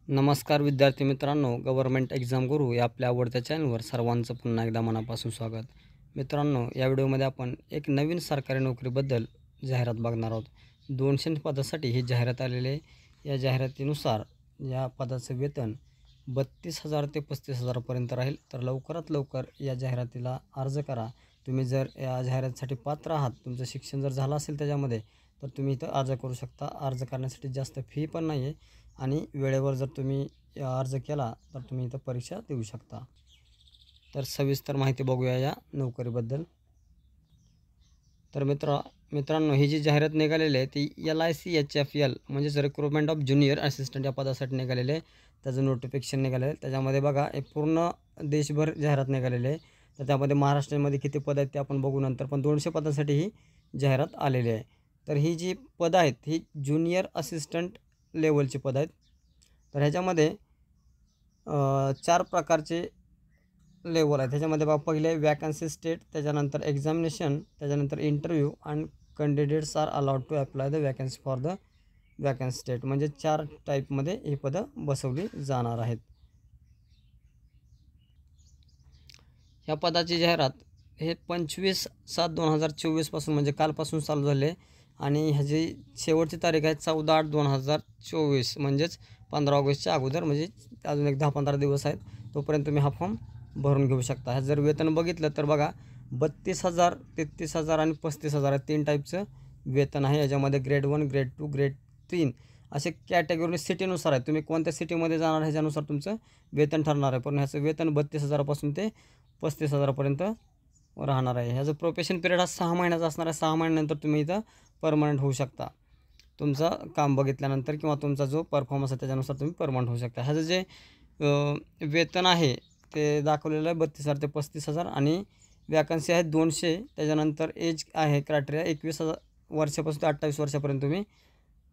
नमस्कार विद्यार्थी मित्रांनो, गव्हर्नमेंट एक्झाम गुरु या आपल्या आवडत्या चॅनलवर सर्वांचं पुन्हा एकदा मनापासून स्वागत. मित्रांनो, या व्हिडिओमध्ये आपण एक नवीन सरकारी नोकरीबद्दल जाहिरात बघणार आहोत. 200 पदासाठी ही जाहिरात आलेली आहे. या जाहिरातीनुसार या पदाचं वेतन 32,000 ते 35,000 पर्यंत राहील. तर लवकरात लवकर या जाहिरातीला अर्ज करा. तुम्ही जर या जाहिरातीसाठी पात्र आहात, तुमचं शिक्षण जर झालं असेल त्याच्यामध्ये, तर तुम्ही इथं अर्ज करू शकता. अर्ज करण्यासाठी जास्त फी पण नाही आहे आणि वेळेवर जर तुम्ही अर्ज केला तर तुम्ही इथं परीक्षा देऊ शकता. तर सविस्तर माहिती बघूया या नोकरीबद्दल. तर मित्रांनो, ही जी जाहिरात निघालेली आहे ती LICHFL म्हणजेच रिक्रुटमेंट ऑफ ज्युनियर असिस्टंट या पदासाठी निघालेले आहे. त्याचं नोटिफिकेशन निघालं आहे. त्याच्यामध्ये बघा, एक पूर्ण देशभर जाहिरात निघालेली आहे. तर त्यामध्ये महाराष्ट्रामध्ये किती पद आहेत ते आपण बघू नंतर. पण 200 पदासाठी ही जाहिरात आलेली आहे. तर ही जी पदं आहेत ही ज्युनियर असिस्टंट लेवलची पद आहेत. तर ह्याच्यामध्ये 4 प्रकारचे लेवल आहेत. ह्याच्यामध्ये बघा, पहिले वॅकन्सी स्टेट, त्याच्यानंतर एक्झामिनेशन, त्याच्यानंतर इंटरव्ह्यू आणि candidates are allowed to apply the vacancy for the vacancy state. म्हणजे 4 टाईपमध्ये ही पदं बसवली जाणार आहेत. ह्या पदाची जाहिरात हे 25/7/2024 पासून म्हणजे कालपासून चालू झाले आणि ह्याची शेवटची तारीख आहे 14/8/2024 म्हणजेच 15 ऑगस्टच्या अगोदर. म्हणजे अजून एक 10-15 दिवस आहेत. तोपर्यंत तुम्ही हा फॉर्म भरून घेऊ शकता. ह्या जर वेतन बघितलं तर बघा, 32,000, 33,000 आणि 35,000 3 टाईपचं वेतन आहे. याच्यामध्ये ग्रेड 1, ग्रेड 2, ग्रेड 3 असे कॅटेगरी सिटीनुसार आहे. तुम्ही कोणत्या सिटीमध्ये जाणार ह्याच्यानुसार तुमचं वेतन ठरणार आहे. पण ह्याचं वेतन 32,000 ते 35,000 पर्यंत राहणार आहे. ह्याचं प्रोबेशन पिरियड हा 6 महिन्याचा असणार आहे. 6 महिन्यानंतर तुम्ही इथं परमनंट होऊ शकता. तुमचं काम बघितल्यानंतर किंवा तुमचा जो परफॉर्मन्स आहे त्याच्यानुसार तुम्ही परमनंट होऊ शकता. ह्याचं जे वेतन आहे ते दाखवलेलं आहे 32,000 ते 35,000 आणि वॅकन्सी आहे 200. त्याच्यानंतर एज आहे क्रायटेरिया 21 वर्षापासून ते 28 वर्षापर्यंत तुम्ही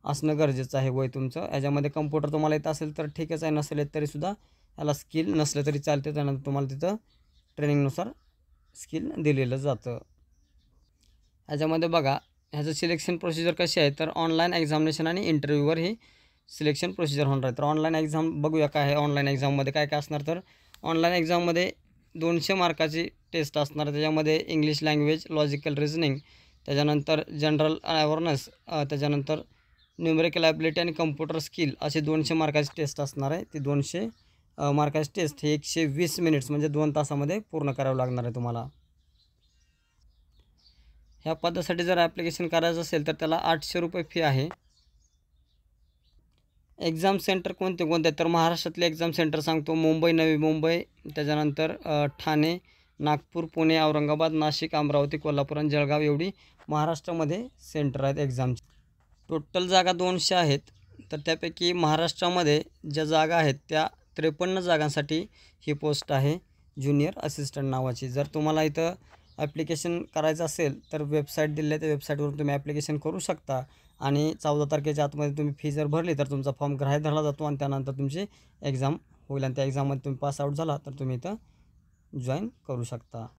असणं गरजेचं आहे वय तुमचं. याच्यामध्ये कम्प्युटर तुम्हाला येत असेल तर ठीकच आहे, नसेल तरीसुद्धा याला स्किल नसलं तरी चालते. त्यानंतर तुम्हाला तिथं ट्रेनिंगनुसार स्किल दिलेलं जातं. ह्याच्यामध्ये बघा, ह्याचं सिलेक्शन प्रोसिजर कशी आहे तर ऑनलाईन एक्झामिनेशन आणि इंटरव्ह्यूवर ही सिलेक्शन प्रोसिजर होणार आहे. तर ऑनलाईन एक्झाम बघूया काय आहे. ऑनलाईन एक्झाममध्ये काय काय असणार तर ऑनलाईन एक्झाममध्ये 200 मार्काची टेस्ट असणार. त्याच्यामध्ये इंग्लिश लँग्वेज, लॉजिकल रिझनिंग, त्याच्यानंतर जनरल अवेअरनेस, त्याच्यानंतर न्यूमेरिकल ॲबिलिटी आणि कम्प्युटर स्किल असे 200 मार्काची टेस्ट असणार आहे. ती 200 मार्काची टेस्ट हे 120 मिनिट्स म्हणजे 2 तासामध्ये पूर्ण करावं लागणार आहे तुम्हाला. ह्या पदासाठी जर ॲप्लिकेशन करायचं असेल तर त्याला 800 रुपये फी आहे. एक्झाम सेंटर कोणते कोणते तर महाराष्ट्रातले एक्झाम सेंटर सांगतो. मुंबई, नवी मुंबई, त्याच्यानंतर ठाणे, नागपूर, पुणे, औरंगाबाद, नाशिक, अमरावती, कोल्हापूर आणि जळगाव एवढी महाराष्ट्रामध्ये सेंटर आहेत एक्झामची. टोटल जागा 200 आहेत. तर त्यापैकी महाराष्ट्रामध्ये ज्या जागा आहेत त्या 53 जागांसाठी ही पोस्ट आहे ज्युनियर असिस्टंट नावाची. जर तुम्हाला इथं ॲप्लिकेशन करायचं असेल तर वेबसाईट दिली आहे, त्या वेबसाईटवरून तुम्ही ॲप्लिकेशन करू शकता आणि 14 तारखेच्या आतमध्ये तुम्ही फी जर भरली तर तुमचा फॉर्म ग्राह्य धरला जातो आणि त्यानंतर तुमची एक्झाम होईल आणि त्या एक्झाममध्ये तुम्ही पास आऊट झाला तर तुम्ही इथं जॉईन करू शकता.